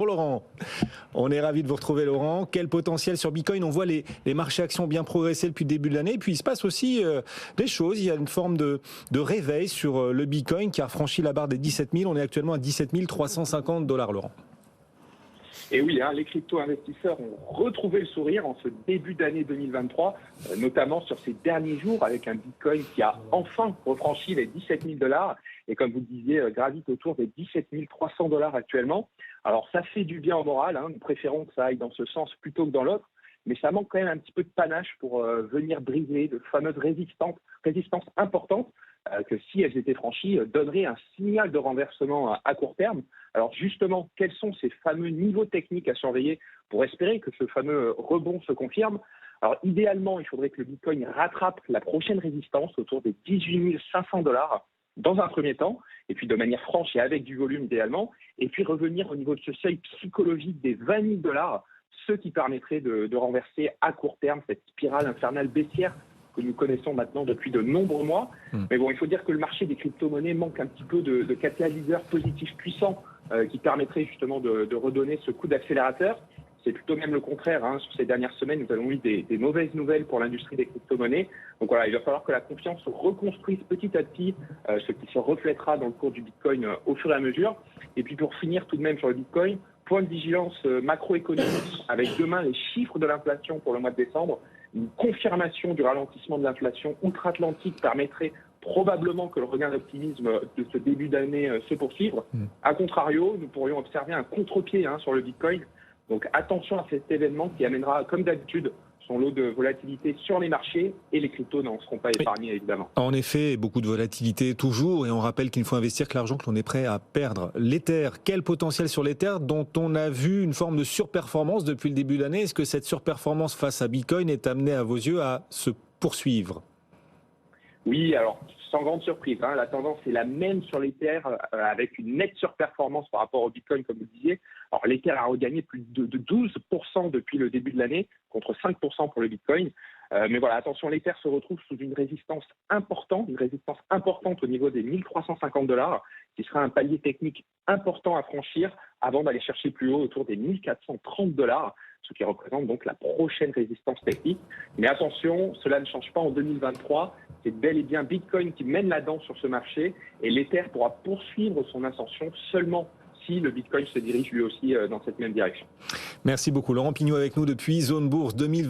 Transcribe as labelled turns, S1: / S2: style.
S1: Pour Laurent, on est ravi de vous retrouver Laurent. Quel potentiel sur Bitcoin? On voit les marchés actions bien progresser depuis le début de l'année. Et puis il se passe aussi des choses. Il y a une forme de réveil sur le Bitcoin qui a franchi la barre des 17 000. On est actuellement à 17 350 $, Laurent.
S2: Et oui, les crypto-investisseurs ont retrouvé le sourire en ce début d'année 2023, notamment sur ces derniers jours avec un Bitcoin qui a enfin refranchi les 17 000 $. Et comme vous le disiez, gravite autour des 17 300 $ actuellement. Alors ça fait du bien au moral, nous préférons que ça aille dans ce sens plutôt que dans l'autre, mais ça manque quand même un petit peu de panache pour venir briser de fameuses résistances importantes que si elles étaient franchies, donneraient un signal de renversement à court terme. Alors justement, quels sont ces fameux niveaux techniques à surveiller pour espérer que ce fameux rebond se confirme? Alors idéalement, il faudrait que le Bitcoin rattrape la prochaine résistance autour des 18 500 $ dans un premier temps, et puis de manière franche et avec du volume idéalement, et puis revenir au niveau de ce seuil psychologique des 20 000 $, ce qui permettrait de renverser à court terme cette spirale infernale baissière que nous connaissons maintenant depuis de nombreux mois. Mais bon, il faut dire que le marché des crypto-monnaies manque un petit peu de catalyseurs positifs puissants qui permettraient justement de redonner ce coup d'accélérateur. C'est plutôt même le contraire. Sur ces dernières semaines, nous avons eu des mauvaises nouvelles pour l'industrie des crypto-monnaies. Donc voilà, il va falloir que la confiance se reconstruise petit à petit, ce qui se reflètera dans le cours du Bitcoin au fur et à mesure. Et puis pour finir tout de même sur le Bitcoin, point de vigilance macroéconomique avec demain les chiffres de l'inflation pour le mois de décembre. Une confirmation du ralentissement de l'inflation outre-Atlantique permettrait probablement que le regain d'optimisme de ce début d'année se poursuive. A contrario, nous pourrions observer un contre-pied sur le Bitcoin. Donc attention à cet événement qui amènera, comme d'habitude, son lot de volatilité sur les marchés, et les cryptos n'en seront pas épargnés évidemment.
S1: En effet, beaucoup de volatilité toujours, et on rappelle qu'il ne faut investir que l'argent que l'on est prêt à perdre. L'Ether, quel potentiel sur l'Ether dont on a vu une forme de surperformance depuis le début de l'année? Est-ce que cette surperformance face à Bitcoin est amenée à vos yeux à se poursuivre?
S2: Oui, alors sans grande surprise, la tendance est la même sur l'Ether avec une nette surperformance par rapport au Bitcoin, comme vous le disiez. Alors l'Ether a regagné plus de 12% depuis le début de l'année, contre 5% pour le Bitcoin. Mais voilà, attention, l'Ether se retrouve sous une résistance importante au niveau des 1350 $, qui sera un palier technique important à franchir avant d'aller chercher plus haut autour des 1430 $, ce qui représente donc la prochaine résistance technique. Mais attention, cela ne change pas en 2023. C'est bel et bien Bitcoin qui mène la danse sur ce marché, et l'Ether pourra poursuivre son ascension seulement si le Bitcoin se dirige lui aussi dans cette même direction.
S1: Merci beaucoup Laurent Pignot avec nous depuis Zone Bourse 2020.